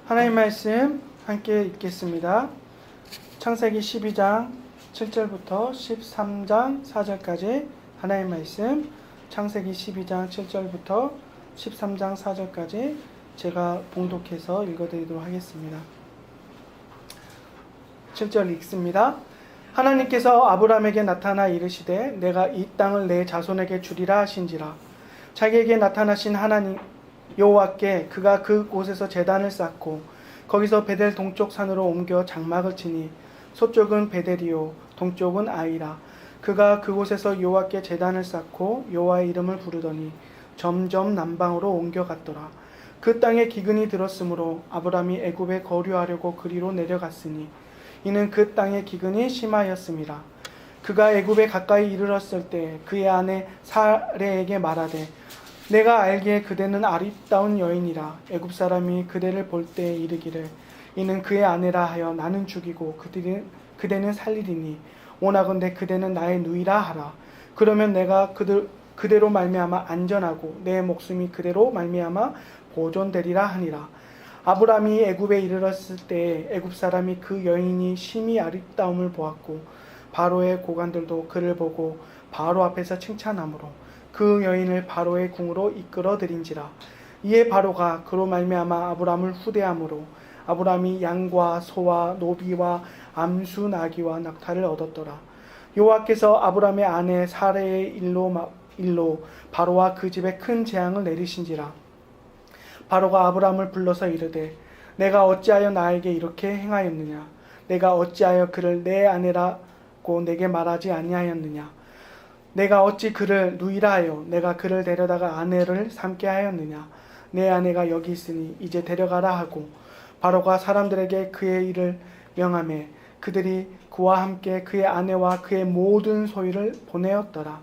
하나님 말씀 함께 읽겠습니다. 창세기 12장 7절부터 13장 4절까지 하나님 말씀, 창세기 12장 7절부터 13장 4절까지 제가 봉독해서 읽어드리도록 하겠습니다. 7절 읽습니다. 하나님께서 아브라함에게 나타나 이르시되 내가 이 땅을 내 자손에게 주리라 하신지라. 자기에게 나타나신 하나님 여호와께 그가 그곳에서 제단을 쌓고 거기서 베델 동쪽 산으로 옮겨 장막을 치니 서쪽은 베델이요 동쪽은 아이라. 그가 그곳에서 여호와께 제단을 쌓고 여호와의 이름을 부르더니 점점 남방으로 옮겨갔더라. 그 땅에 기근이 들었으므로 아브라함이 애굽에 거류하려고 그리로 내려갔으니 이는 그 땅에 기근이 심하였음이라. 그가 애굽에 가까이 이르렀을 때 그의 아내 사레에게 말하되 내가 알기에 그대는 아름다운 여인이라. 애굽 사람이 그대를 볼 때 이르기를 이는 그의 아내라 하여 나는 죽이고 그대는 살리리니 원하건대 그대는 나의 누이라 하라. 그러면 내가 그대로 말미암아 안전하고 내 목숨이 그대로 말미암아 보존되리라 하니라. 아브라함이 애굽에 이르렀을 때 애굽 사람이 그 여인이 심히 아름다움을 보았고 바로의 고관들도 그를 보고 바로 앞에서 칭찬하므로 그 여인을 바로의 궁으로 이끌어 들인지라. 이에 바로가 그로 말미암아 아브라함을 후대함으로 아브라함이 양과 소와 노비와 암수 나귀와 낙타를 얻었더라. 여호와께서 아브라함의 아내 사레의 일로 바로와 그 집에 큰 재앙을 내리신지라. 바로가 아브라함을 불러서 이르되 내가 어찌하여 나에게 이렇게 행하였느냐. 내가 어찌하여 그를 내 아내라고 내게 말하지 아니하였느냐. 내가 어찌 그를 누이라 하여 내가 그를 데려다가 아내를 삼게 하였느냐. 내 아내가 여기 있으니 이제 데려가라 하고 바로가 사람들에게 그의 일을 명하매 그들이 그와 함께 그의 아내와 그의 모든 소유를 보내었더라.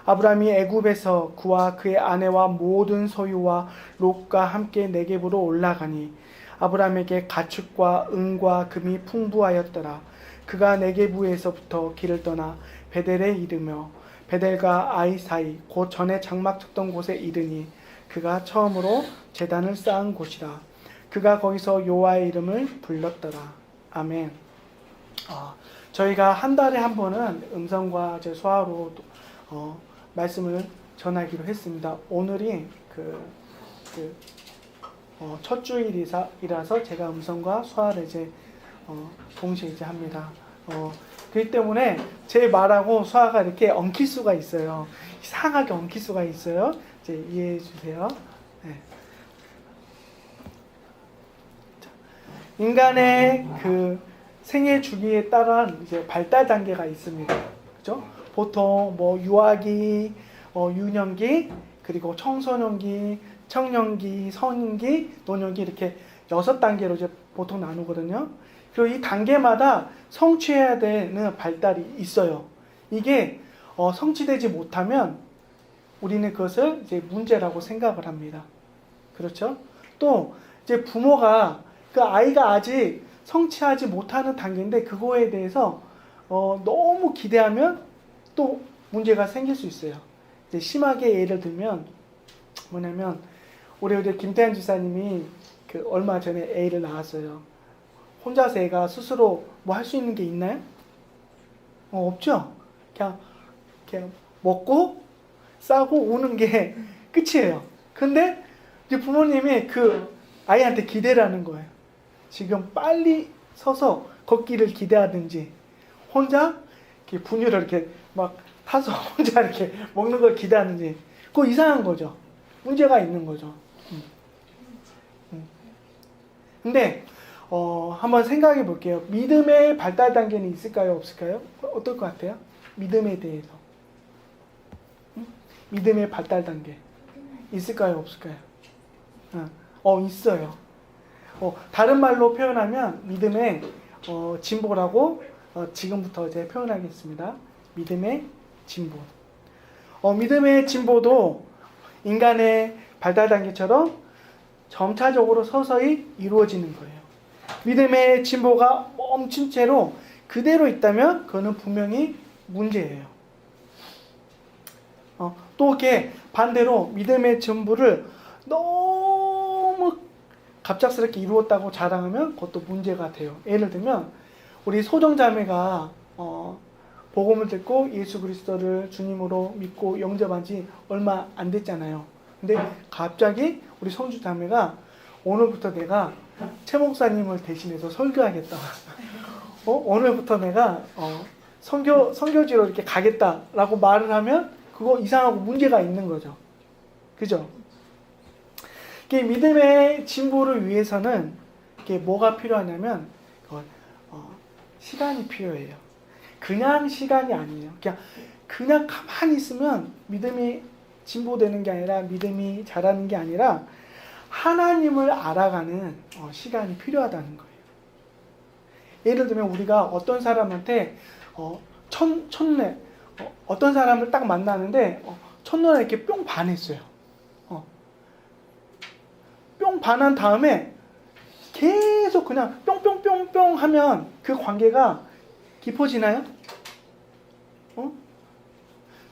아브라함이 애굽에서 그와 그의 아내와 모든 소유와 롯과 함께 네겝으로 올라가니 아브라함에게 가축과 은과 금이 풍부하였더라. 그가 네겝에서부터 길을 떠나 베델에 이르며 베델과 아이 사이 곧 전에 장막 쳤던 곳에 이르니 그가 처음으로 제단을 쌓은 곳이라. 그가 거기서 여호와의 이름을 불렀더라. 아멘. 저희가 한 달에 한 번은 음성과 수화로 말씀을 전하기로 했습니다. 오늘이 첫 주일이라서 제가 음성과 수화를 동시에 합니다. 그렇기 때문에 제 말하고 수화가 이렇게 엉킬 수가 있어요. 이상하게 엉킬 수가 있어요. 이해해 주세요. 네. 인간의 그 생애 주기에 따른 발달 단계가 있습니다. 그죠? 보통 유아기, 유년기, 그리고 청소년기, 청년기, 성인기, 노년기 이렇게 6단계로 보통 나누거든요. 그리고 이 단계마다 성취해야 되는 발달이 있어요. 이게 성취되지 못하면 우리는 그것을 문제라고 생각을 합니다. 그렇죠? 또 부모가 그 아이가 아직 성취하지 못하는 단계인데 그거에 대해서 너무 기대하면 또 문제가 생길 수 있어요. 심하게 예를 들면 뭐냐면 우리 김태현 지사님이 얼마 전에 애를 낳았어요. 혼자서 애가 스스로 할 수 있는 게 있나요? 없죠. 그냥 먹고 싸고 우는 게 끝이에요. 근데 이제 부모님이 그 아이한테 기대를 하는 거예요. 지금 빨리 서서 걷기를 기대하든지 혼자 이렇게 분유를 이렇게 막 타서 혼자 이렇게 먹는 걸 기대하든지 그거 이상한 거죠. 문제가 있는 거죠. 근데 한번 생각해 볼게요. 믿음의 발달 단계는 있을까요? 없을까요? 어떨 것 같아요? 믿음에 대해서. 믿음의 발달 단계. 있을까요? 없을까요? 있어요. 다른 말로 표현하면 믿음의 진보라고 지금부터 표현하겠습니다. 믿음의 진보. 믿음의 진보도 인간의 발달 단계처럼 점차적으로 서서히 이루어지는 거예요. 믿음의 진보가 멈춘 채로 그대로 있다면 그거는 분명히 문제예요. 또 이렇게 반대로 믿음의 진보를 너무 갑작스럽게 이루었다고 자랑하면 그것도 문제가 돼요. 예를 들면 우리 소정자매가 복음을 듣고 예수 그리스도를 주님으로 믿고 영접한 지 얼마 안 됐잖아요. 근데 갑자기 우리 성주자매가 오늘부터 내가 최 목사님을 대신해서 설교하겠다. 오늘부터 내가 선교지로 이렇게 가겠다라고 말을 하면 그거 이상하고 문제가 있는 거죠. 그죠? 믿음의 진보를 위해서는 뭐가 필요하냐면 시간이 필요해요. 그냥 시간이 아니에요. 그냥 가만히 있으면 믿음이 진보되는 게 아니라 믿음이 자라는 게 아니라 하나님을 알아가는 시간이 필요하다는 거예요. 예를 들면 우리가 어떤 사람한테 첫눈에 어떤 사람을 딱 만나는데 첫눈에 이렇게 뿅 반했어요. 뿅 반한 다음에 계속 그냥 뿅뿅뿅뿅 하면 그 관계가 깊어지나요?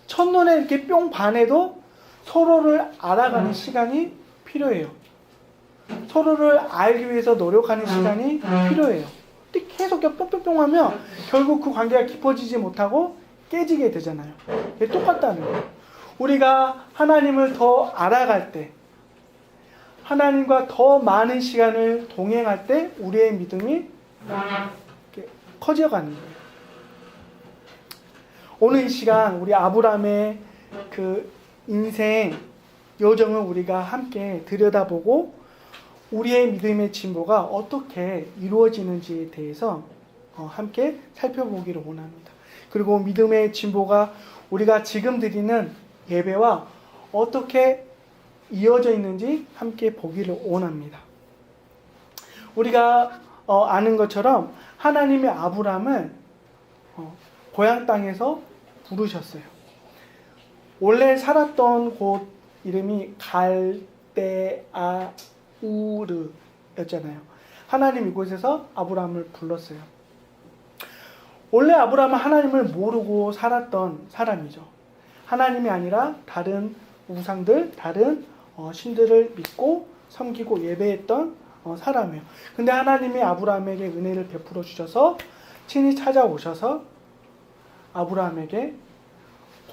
첫눈에 이렇게 뿅 반해도 서로를 알아가는 시간이 필요해요. 서로를 알기 위해서 노력하는 시간이 필요해요. 근데 계속 뿅뿅뿅 하면 결국 그 관계가 깊어지지 못하고 깨지게 되잖아요. 이게 똑같다는 거예요. 우리가 하나님을 더 알아갈 때, 하나님과 더 많은 시간을 동행할 때 우리의 믿음이 커져가는 거예요. 오늘 이 시간 우리 아브라함의 그 인생 여정을 우리가 함께 들여다보고 우리의 믿음의 진보가 어떻게 이루어지는지에 대해서 함께 살펴보기를 원합니다. 그리고 믿음의 진보가 우리가 지금 드리는 예배와 어떻게 이어져 있는지 함께 보기를 원합니다. 우리가 아는 것처럼 하나님의 아브라함을 고향 땅에서 부르셨어요. 원래 살았던 곳 이름이 갈대아우르였잖아요. 하나님 이곳에서 아브라함을 불렀어요. 원래 아브라함은 하나님을 모르고 살았던 사람이죠. 하나님이 아니라 다른 우상들, 다른 신들을 믿고 섬기고 예배했던 사람이에요. 근데 하나님이 아브라함에게 은혜를 베풀어 주셔서 친히 찾아오셔서 아브라함에게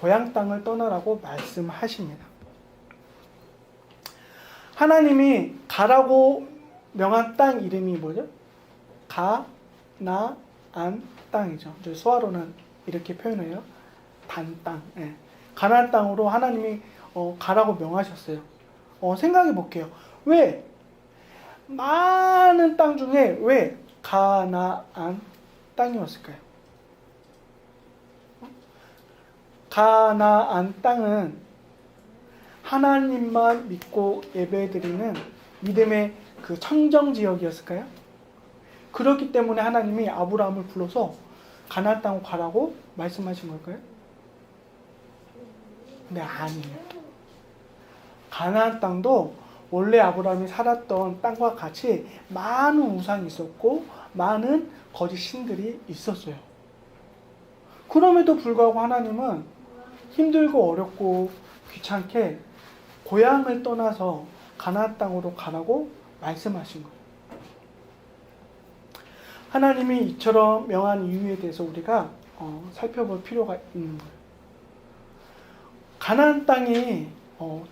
고향 땅을 떠나라고 말씀하십니다. 하나님이 가라고 명한 땅 이름이 뭐죠? 가나안 땅이죠. 수아로는 이렇게 표현해요. 단 땅. 예. 가나안 땅으로 하나님이 가라고 명하셨어요. 생각해 볼게요. 왜? 많은 땅 중에 왜 가나안 땅이었을까요? 가나안 땅은 하나님만 믿고 예배드리는 믿음의 그 청정 지역이었을까요? 그렇기 때문에 하나님이 아브라함을 불러서 가나안 땅으로 가라고 말씀하신 걸까요? 근데 아니에요. 가나안 땅도 원래 아브라함이 살았던 땅과 같이 많은 우상이 있었고 많은 거짓 신들이 있었어요. 그럼에도 불구하고 하나님은 힘들고 어렵고 귀찮게 고향을 떠나서 가나안 땅으로 가라고 말씀하신 거예요. 하나님이 이처럼 명한 이유에 대해서 우리가 살펴볼 필요가 있는 거예요. 가나안 땅이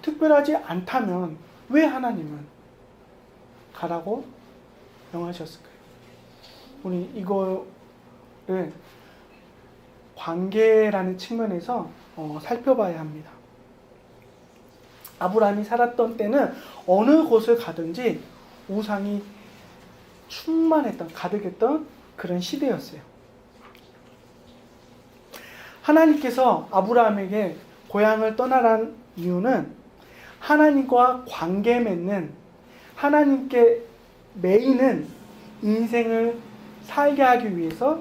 특별하지 않다면 왜 하나님은 가라고 명하셨을까요? 우리 이거를 관계라는 측면에서 살펴봐야 합니다. 아브라함이 살았던 때는 어느 곳을 가든지 우상이 충만했던, 가득했던 그런 시대였어요. 하나님께서 아브라함에게 고향을 떠나라는 이유는 하나님과 관계 맺는, 하나님께 매이는 인생을 살게 하기 위해서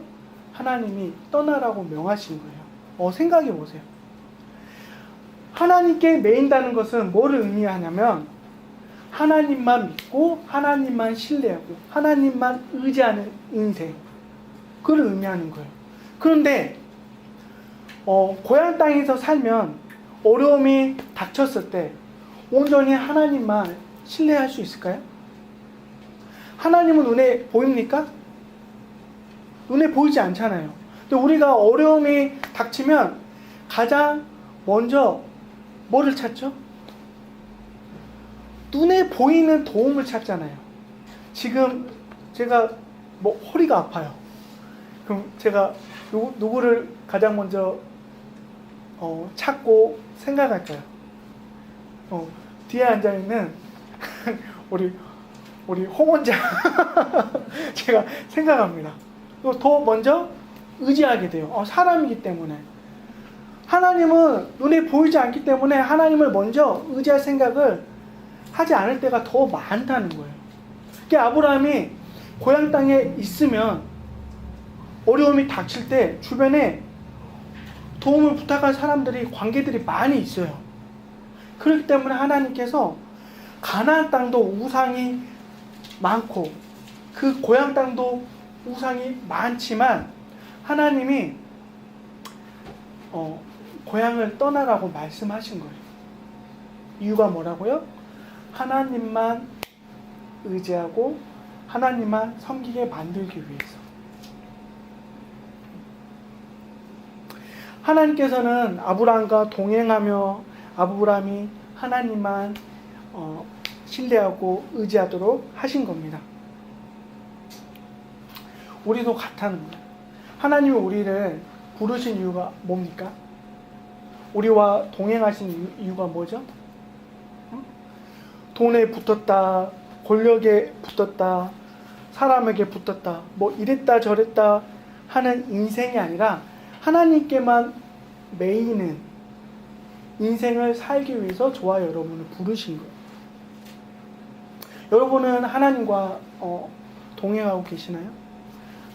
하나님이 떠나라고 명하신 거예요. 생각해 보세요. 하나님께 매인다는 것은 뭐를 의미하냐면 하나님만 믿고 하나님만 신뢰하고 하나님만 의지하는 인생, 그걸 의미하는 거예요. 그런데 고향 땅에서 살면 어려움이 닥쳤을 때 온전히 하나님만 신뢰할 수 있을까요? 하나님은 눈에 보입니까? 눈에 보이지 않잖아요. 근데 우리가 어려움이 닥치면 가장 먼저 뭐를 찾죠? 눈에 보이는 도움을 찾잖아요. 지금 제가 뭐 허리가 아파요. 그럼 제가 누구를 가장 먼저 찾고 생각할까요? 뒤에 앉아있는 우리 홍원장 제가 생각합니다. 더 먼저 의지하게 돼요. 사람이기 때문에. 하나님은 눈에 보이지 않기 때문에 하나님을 먼저 의지할 생각을 하지 않을 때가 더 많다는 거예요. 그러니까 아브라함이 고향 땅에 있으면 어려움이 닥칠 때 주변에 도움을 부탁할 사람들이, 관계들이 많이 있어요. 그렇기 때문에 하나님께서 가나안 땅도 우상이 많고 그 고향 땅도 우상이 많지만 하나님이 고향을 떠나라고 말씀하신 거예요. 이유가 뭐라고요? 하나님만 의지하고 하나님만 섬기게 만들기 위해서. 하나님께서는 아브라함과 동행하며 아브라함이 하나님만 신뢰하고 의지하도록 하신 겁니다. 우리도 같다는 거예요. 하나님이 우리를 부르신 이유가 뭡니까? 우리와 동행하신 이유가 뭐죠? 돈에 붙었다, 권력에 붙었다, 사람에게 붙었다, 뭐 이랬다 저랬다 하는 인생이 아니라 하나님께만 매이는 인생을 살기 위해서 저와 여러분을 부르신 거예요. 여러분은 하나님과 동행하고 계시나요?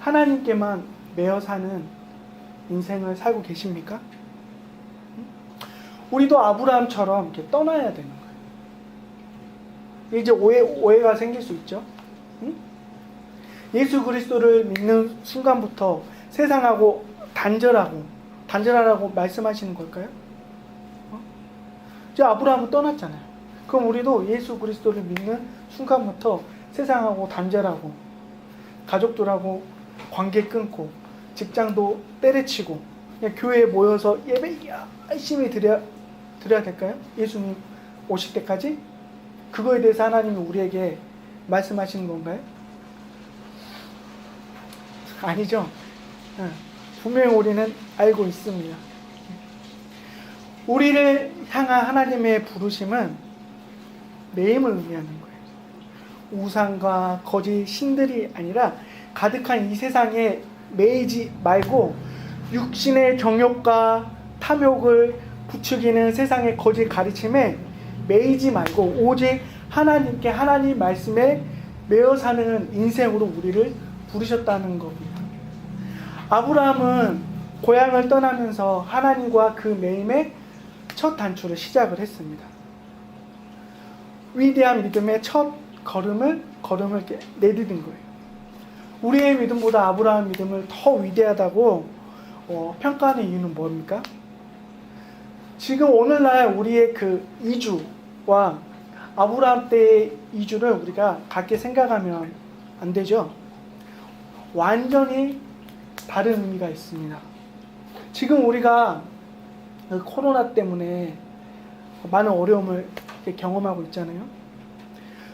하나님께만 매여 사는 인생을 살고 계십니까? 우리도 아브라함처럼 이렇게 떠나야 되는 거예요. 이제 오해가 생길 수 있죠. 예수 그리스도를 믿는 순간부터 세상하고 단절하라고 말씀하시는 걸까요? 이제 아브라함은 떠났잖아요. 그럼 우리도 예수 그리스도를 믿는 순간부터 세상하고 단절하고 가족들하고 관계 끊고 직장도 때려치고 그냥 교회에 모여서 예배 열심히 드려야 될까요? 예수님 오실 때까지? 그거에 대해서 하나님이 우리에게 말씀하시는 건가요? 아니죠. 분명히 우리는 알고 있습니다. 우리를 향한 하나님의 부르심은 매임을 의미하는 거예요. 우상과 거짓 신들이 아니라 가득한 이 세상에 매이지 말고 육신의 정욕과 탐욕을 부추기는 세상의 거짓 가르침에 매이지 말고 오직 하나님께, 하나님 말씀에 매어 사는 인생으로 우리를 부르셨다는 겁니다. 아브라함은 고향을 떠나면서 하나님과 그 매임의 첫 단추를 시작을 했습니다. 위대한 믿음의 첫 걸음을 내디딘 거예요. 우리의 믿음보다 아브라함 믿음을 더 위대하다고 평가하는 이유는 뭡니까? 지금 오늘날 우리의 그 이주와 아브라함 때의 이주를 우리가 같게 생각하면 안 되죠. 완전히 다른 의미가 있습니다. 지금 우리가 코로나 때문에 많은 어려움을 경험하고 있잖아요.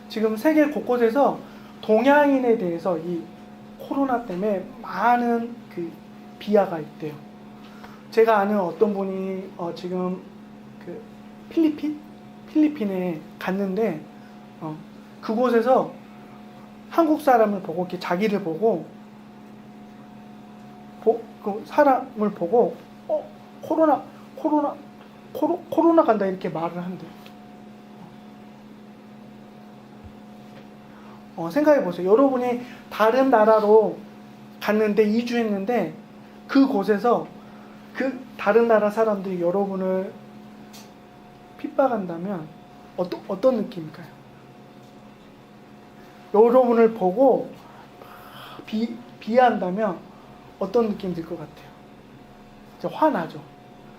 지금 세계 곳곳에서 동양인에 대해서 이 코로나 때문에 많은 그 비하가 있대요. 제가 아는 어떤 분이 지금 그 필리핀에 갔는데 그곳에서 한국 사람을 보고 이렇게 자기를 보고 그 사람을 보고 코로나 간다 이렇게 말을 한대요. 생각해 보세요. 여러분이 다른 나라로 갔는데 이주했는데 그곳에서 그 다른 나라 사람들이 여러분을 핍박한다면 어떤 느낌일까요? 여러분을 보고 비하한다면 어떤 느낌이 들 것 같아요? 이제 화나죠.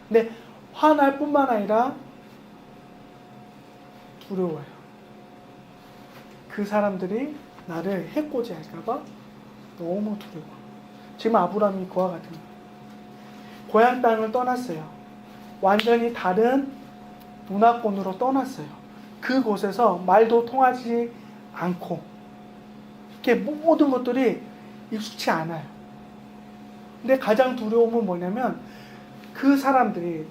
근데 화날 뿐만 아니라 두려워요. 그 사람들이 나를 해코지 할까봐 너무 두려워. 지금 아브라함이 그와 같은 거예요. 고향 땅을 떠났어요. 완전히 다른 문화권으로 떠났어요. 그곳에서 말도 통하지 않고 이렇게 모든 것들이 익숙치 않아요. 근데 가장 두려움은 뭐냐면 그 사람들이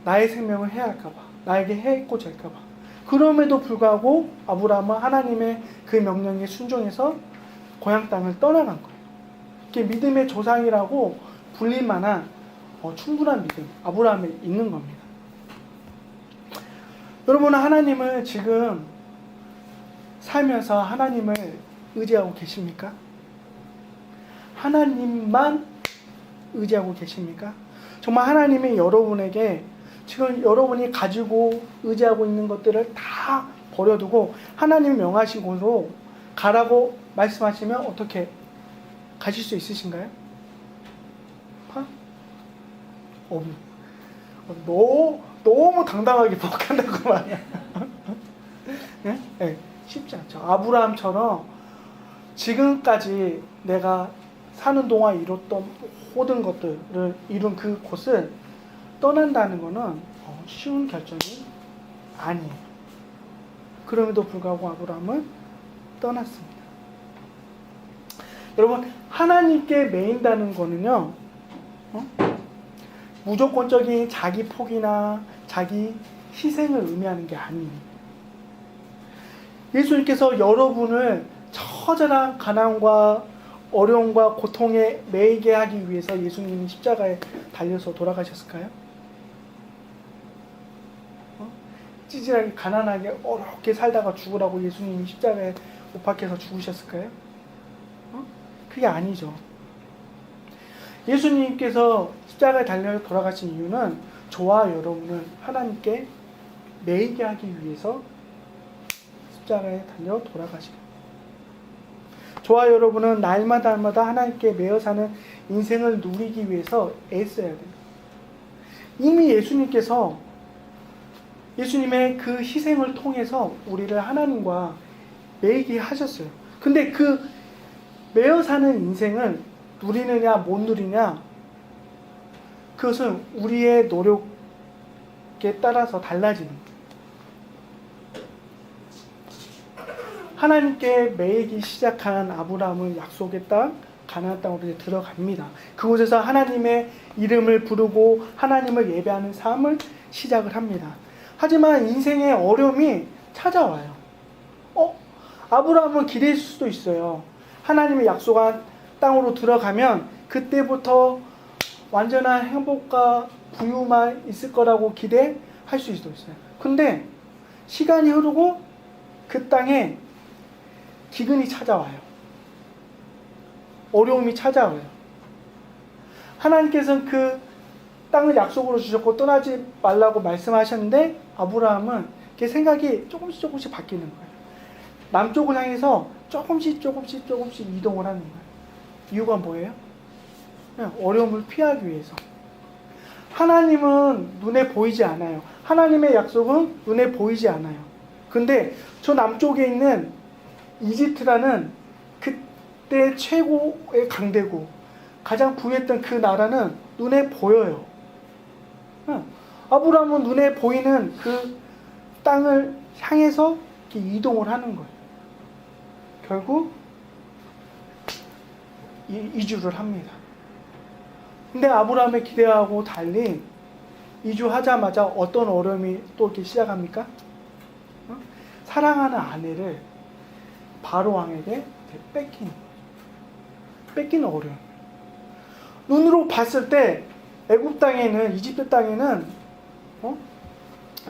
나의 생명을 해할까봐, 나에게 해코지 할까봐. 그럼에도 불구하고 아브라함은 하나님의 그 명령에 순종해서 고향 땅을 떠나간 거예요. 이게 믿음의 조상이라고 불릴 만한 충분한 믿음, 아브라함에 있는 겁니다. 여러분은 하나님을 지금 살면서 하나님을 의지하고 계십니까? 하나님만 의지하고 계십니까? 정말 하나님이 여러분에게 지금 여러분이 가지고 의지하고 있는 것들을 다 버려두고 하나님 명하신 곳으로 가라고 말씀하시면 어떻게 가실 수 있으신가요? 너무 당당하게 복한다고 말이야. 네? 네, 쉽지 않죠. 아브라함처럼 지금까지 내가 사는 동안 이뤘던 모든 것들을 이룬 그 곳을 떠난다는 것은 쉬운 결정이 아니에요. 그럼에도 불구하고 아브라함은 떠났습니다. 여러분, 하나님께 매인다는 거는요, 무조건적인 자기 포기나 자기 희생을 의미하는 게 아니에요. 예수님께서 여러분을 처절한 가난과 어려움과 고통에 매이게 하기 위해서 예수님이 십자가에 달려서 돌아가셨을까요? 찌질하게 가난하게 어렵게 살다가 죽으라고 예수님이 십자가에 못 박혀서 죽으셨을까요? 그게 아니죠. 예수님께서 십자가에 달려 돌아가신 이유는 저와 여러분을 하나님께 매이게 하기 위해서 십자가에 달려 돌아가시고, 저와 여러분은 날마다 하나님께 매여 사는 인생을 누리기 위해서 애써야 됩니다. 이미 예수님의 그 희생을 통해서 우리를 하나님과 매이게 하셨어요. 근데 그 매여 사는 인생을 누리느냐 못 누리냐, 그것은 우리의 노력에 따라서 달라지는 거예요. 하나님께 매이기 시작한 아브라함은 약속의 땅, 가나안 땅으로 이제 들어갑니다. 그곳에서 하나님의 이름을 부르고 하나님을 예배하는 삶을 시작을 합니다. 하지만 인생의 어려움이 찾아와요. 아브라함은 기대했을 수도 있어요. 하나님의 약속한 땅으로 들어가면 그때부터 완전한 행복과 부유만 있을 거라고 기대할 수 있어요. 근데 시간이 흐르고 그 땅에 기근이 찾아와요. 어려움이 찾아와요. 하나님께서는 그 땅을 약속으로 주셨고 떠나지 말라고 말씀하셨는데 아브라함은 그 생각이 조금씩 바뀌는 거예요. 남쪽을 향해서 조금씩 이동을 하는 거예요. 이유가 뭐예요? 그냥 어려움을 피하기 위해서. 하나님은 눈에 보이지 않아요. 하나님의 약속은 눈에 보이지 않아요. 근데 저 남쪽에 있는 이집트라는 그때 최고의 강대국, 가장 부유했던 그 나라는 눈에 보여요. 아브라함은 눈에 보이는 그 땅을 향해서 이동을 하는 거예요. 결국 이주를 합니다. 근데 아브라함의 기대하고 달리 이주하자마자 어떤 어려움이 또 이렇게 시작합니까? 사랑하는 아내를 바로 왕에게 뺏기는 어려움. 눈으로 봤을 때 애굽 땅에는, 이집트 땅에는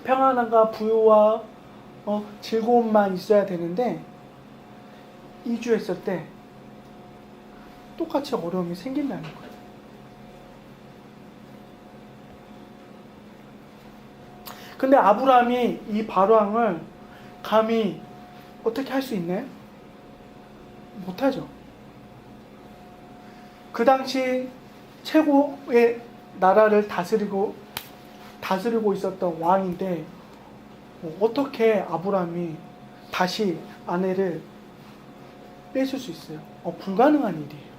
평안함과 부유와 즐거움만 있어야 되는데 이주했을 때 똑같이 어려움이 생긴다는 거예요. 근데 아브라함이 이 바로왕을 감히 어떻게 할 수 있나요? 못하죠. 그 당시 최고의 나라를 다스리고 있었던 왕인데 어떻게 아브라함이 다시 아내를 뺏을 수 있어요. 불가능한 일이에요.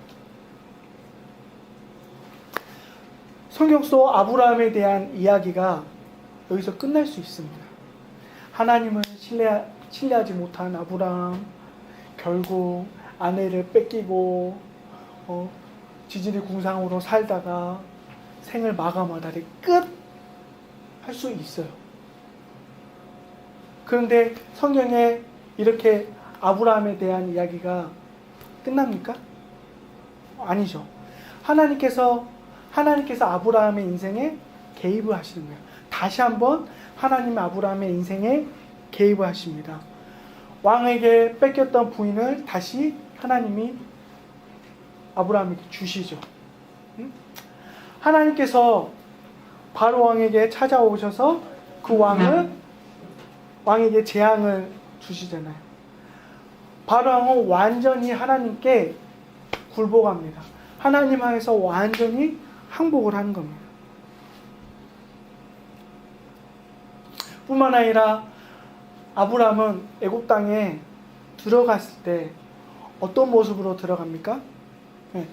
성경 속 아브라함에 대한 이야기가 여기서 끝날 수 있습니다. 하나님을 신뢰하지 못한 아브라함, 결국 아내를 뺏기고 지질이 궁상으로 살다가 생을 마감하다리 끝 할 수 있어요. 그런데 성경에 이렇게 아브라함에 대한 이야기가 끝납니까? 아니죠. 하나님께서 아브라함의 인생에 개입을 하시는 거예요. 다시 한번 하나님의 아브라함의 인생에 개입을 하십니다. 왕에게 뺏겼던 부인을 다시 하나님이 아브라함에게 주시죠. 하나님께서 바로 왕에게 찾아오셔서 그 왕에게 재앙을 주시잖아요. 바로 왕은 완전히 하나님께 굴복합니다. 하나님 안에서 완전히 항복을 하는 겁니다. 뿐만 아니라 아브라함은 애굽 땅에 들어갔을 때 어떤 모습으로 들어갑니까? 네,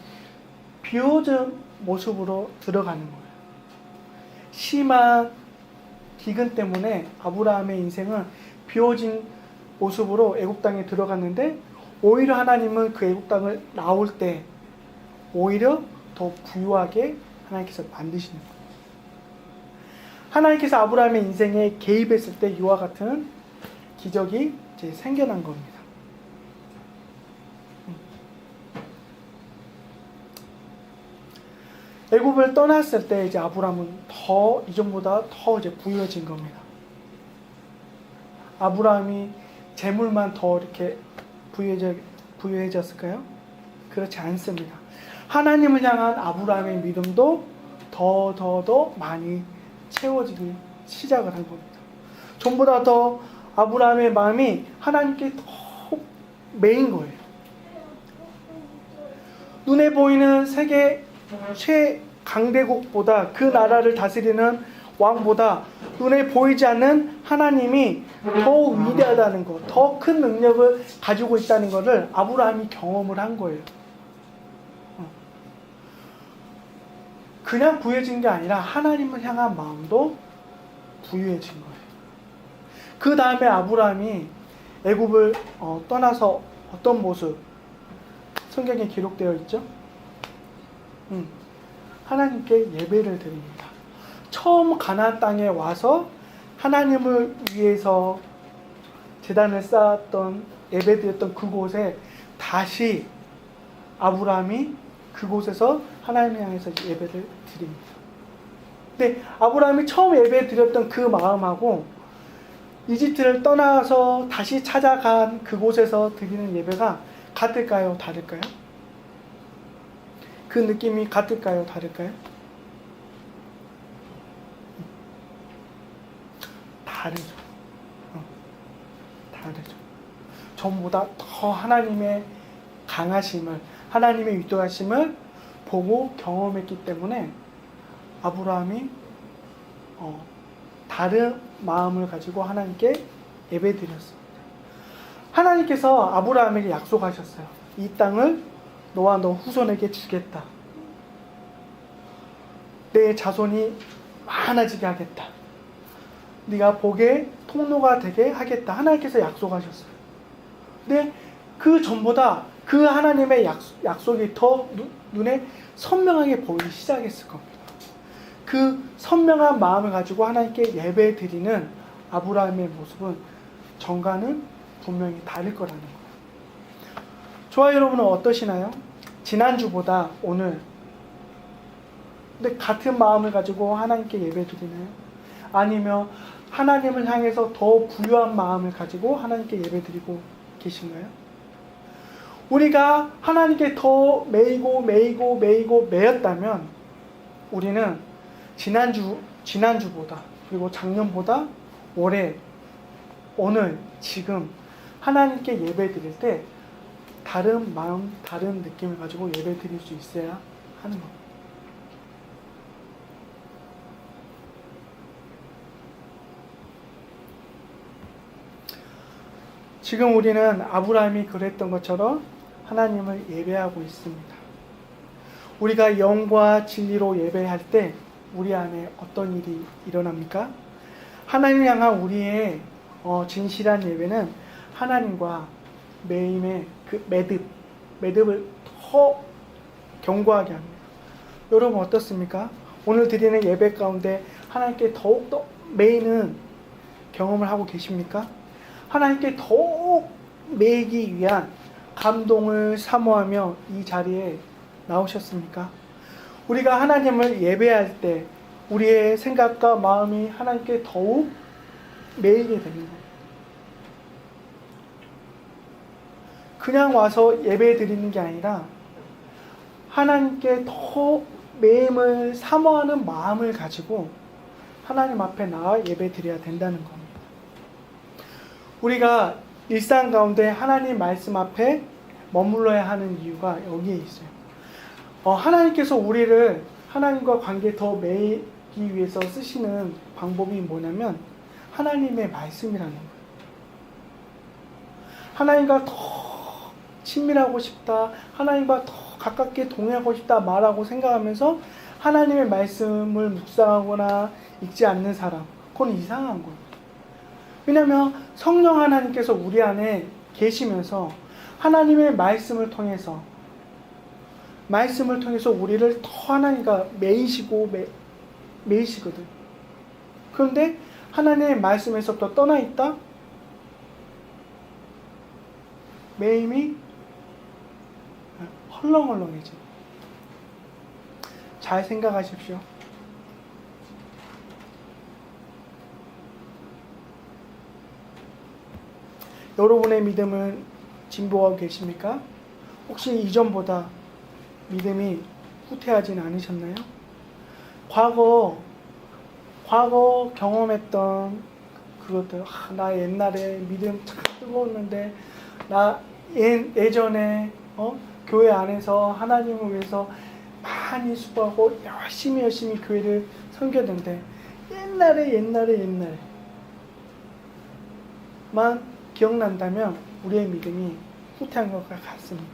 비워진 모습으로 들어가는 거예요. 심한 기근 때문에 아브라함의 인생은 비워진 모습으로 애굽 땅에 들어갔는데, 오히려 하나님은 그 애굽 땅을 나올 때 오히려 더 부유하게 하나님께서 만드시는 거예요. 하나님께서 아브라함의 인생에 개입했을 때 이와 같은 기적이 이제 생겨난 겁니다. 애굽을 떠났을 때 이제 아브라함은 더 이전보다 더 이제 부유해진 겁니다. 아브라함이 재물만 더 이렇게 부유해졌을까요? 그렇지 않습니다. 하나님을 향한 아브라함의 믿음도 더 많이 채워지기 시작을 한 겁니다. 전보다 더 아브라함의 마음이 하나님께 더 매인 거예요. 눈에 보이는 세계 최강대국보다, 그 나라를 다스리는 왕보다 눈에 보이지 않는 하나님이 더 위대하다는 것, 더 큰 능력을 가지고 있다는 것을 아브라함이 경험을 한 거예요. 그냥 부유해진 게 아니라 하나님을 향한 마음도 부유해진 거예요. 그 다음에 아브라함이 애굽을 떠나서 어떤 모습 성경에 기록되어 있죠? 하나님께 예배를 드립니다. 처음 가나안 땅에 와서 하나님을 위해서 제단을 쌓았던, 예배드렸던 그곳에 다시 아브라함이 그곳에서 하나님을 향해서 예배를 드립니다. 근데 아브라함이 처음 예배 드렸던 그 마음하고 이집트를 떠나서 다시 찾아간 그곳에서 드리는 예배가 같을까요? 다를까요? 그 느낌이 같을까요? 다를까요? 다르죠. 다르죠. 전보다 더 하나님의 강하심을, 하나님의 위대하심을 보고 경험했기 때문에 아브라함이 다른 마음을 가지고 하나님께 예배드렸습니다. 하나님께서 아브라함에게 약속하셨어요. 이 땅을 너와 너 후손에게 주겠다. 내 자손이 많아지게 하겠다. 네가 복의 통로가 되게 하겠다. 하나님께서 약속하셨어요. 근데 그 전보다 그 하나님의 약속이 더 눈에 선명하게 보이기 시작했을 겁니다. 그 선명한 마음을 가지고 하나님께 예배 드리는 아브라함의 모습은 전과는 분명히 다를 거라는 거예요. 저와 여러분은 어떠시나요? 지난주보다 오늘 근데 같은 마음을 가지고 하나님께 예배 드리나요? 아니면 하나님을 향해서 더 부유한 마음을 가지고 하나님께 예배 드리고 계신가요? 우리가 하나님께 더 매였다면 우리는 지난주보다, 그리고 작년보다 올해, 오늘, 지금 하나님께 예배 드릴 때 다른 마음, 다른 느낌을 가지고 예배 드릴 수 있어야 하는 겁니다. 지금 우리는 아브라함이 그랬던 것처럼 하나님을 예배하고 있습니다. 우리가 영과 진리로 예배할 때 우리 안에 어떤 일이 일어납니까? 하나님 향한 우리의 진실한 예배는 하나님과 매임의 그 매듭을 더 견고하게 합니다. 여러분 어떻습니까? 오늘 드리는 예배 가운데 하나님께 더욱더 매이는 경험을 하고 계십니까? 하나님께 더욱 매이기 위한 감동을 사모하며 이 자리에 나오셨습니까? 우리가 하나님을 예배할 때 우리의 생각과 마음이 하나님께 더욱 매이게 되는 거예요. 그냥 와서 예배 드리는 게 아니라 하나님께 더 매임을 사모하는 마음을 가지고 하나님 앞에 나와 예배 드려야 된다는 겁니다. 우리가 일상 가운데 하나님 말씀 앞에 머물러야 하는 이유가 여기에 있어요. 하나님께서 우리를 하나님과 관계 더 매이기 위해서 쓰시는 방법이 뭐냐면 하나님의 말씀이라는 거예요. 하나님과 더 친밀하고 싶다, 하나님과 더 가깝게 동행하고 싶다 말하고 생각하면서 하나님의 말씀을 묵상하거나 읽지 않는 사람, 그건 이상한 거예요. 왜냐하면 성령 하나님께서 우리 안에 계시면서 하나님의 말씀을 통해서 우리를 더 하나님과 매이시거든. 그런데 하나님의 말씀에서부터 떠나 있다? 매임이 헐렁헐렁해져. 잘 생각하십시오. 여러분의 믿음은 진보하고 계십니까? 혹시 이전보다 믿음이 후퇴하진 않으셨나요? 과거 경험했던 그것들, 나 옛날에 믿음 참 뜨거웠는데, 나 예전에 교회 안에서 하나님을 위해서 많이 수고하고 열심히 교회를 섬겼는데 옛날에만 기억난다면 우리의 믿음이 후퇴한 것과 같습니다.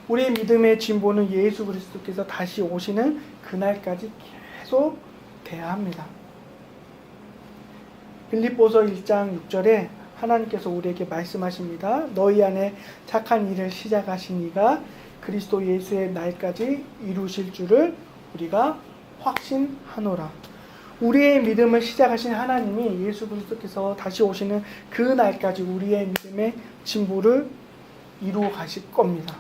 우리의 믿음의 진보는 예수 그리스도께서 다시 오시는 그날까지 계속 돼야 합니다. 빌립보서 1장 6절에 하나님께서 우리에게 말씀하십니다. 너희 안에 착한 일을 시작하신 이가 그리스도 예수의 날까지 이루실 줄을 우리가 확신하노라. 우리의 믿음을 시작하신 하나님이 예수 그리스도께서 다시 오시는 그 날까지 우리의 믿음의 진보를 이루어 가실 겁니다.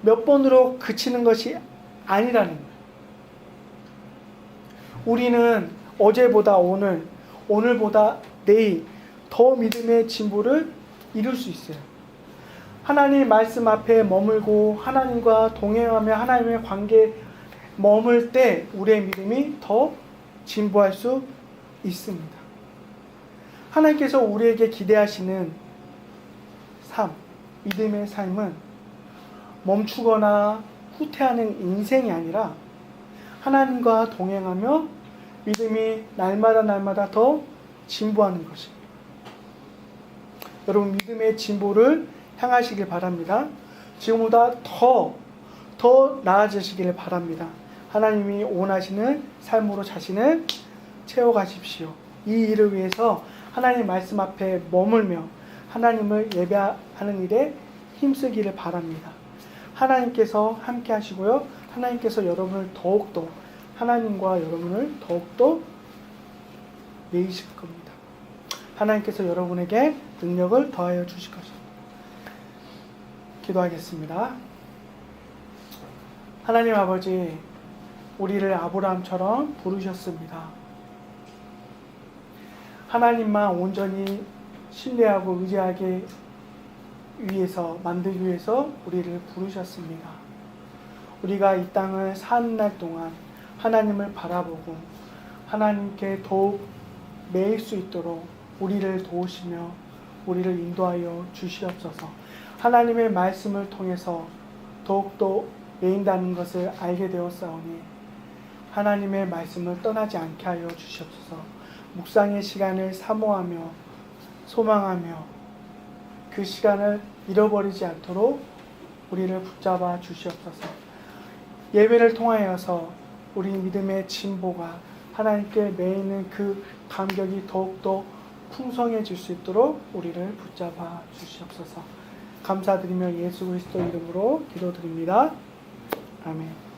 몇 번으로 그치는 것이 아니라는 거예요. 우리는 어제보다 오늘보다 내일 더 믿음의 진보를 이룰 수 있어요. 하나님 말씀 앞에 머물고 하나님과 동행하며 하나님의 관계에 머물 때 우리의 믿음이 더 진보할 수 있습니다. 하나님께서 우리에게 기대하시는 삶, 믿음의 삶은 멈추거나 후퇴하는 인생이 아니라 하나님과 동행하며 믿음이 날마다 더 진보하는 것입니다. 여러분 믿음의 진보를 향하시길 바랍니다. 지금보다 더 나아지시길 바랍니다. 하나님이 원하시는 삶으로 자신을 채워가십시오. 이 일을 위해서 하나님 말씀 앞에 머물며 하나님을 예배하는 일에 힘쓰기를 바랍니다. 하나님께서 함께 하시고요. 하나님께서 여러분을 더욱더 하나님과 여러분을 더욱더 매이실 겁니다. 하나님께서 여러분에게 능력을 더하여 주실 것입니다. 기도하겠습니다. 하나님 아버지, 우리를 아브라함처럼 부르셨습니다. 하나님만 온전히 신뢰하고 의지하기 위해서, 만들기 위해서 우리를 부르셨습니다. 우리가 이 땅을 사는 날 동안 하나님을 바라보고 하나님께 더욱 매일 수 있도록 우리를 도우시며 우리를 인도하여 주시옵소서. 하나님의 말씀을 통해서 더욱더 매인다는 것을 알게 되었사오니 하나님의 말씀을 떠나지 않게 하여 주시옵소서. 묵상의 시간을 사모하며 소망하며 그 시간을 잃어버리지 않도록 우리를 붙잡아 주시옵소서. 예배를 통하여서 우리 믿음의 진보가 하나님께 매이는 그 감격이 더욱더 풍성해질 수 있도록 우리를 붙잡아 주시옵소서. 감사드리며 예수 그리스도 이름으로 기도드립니다. 아멘.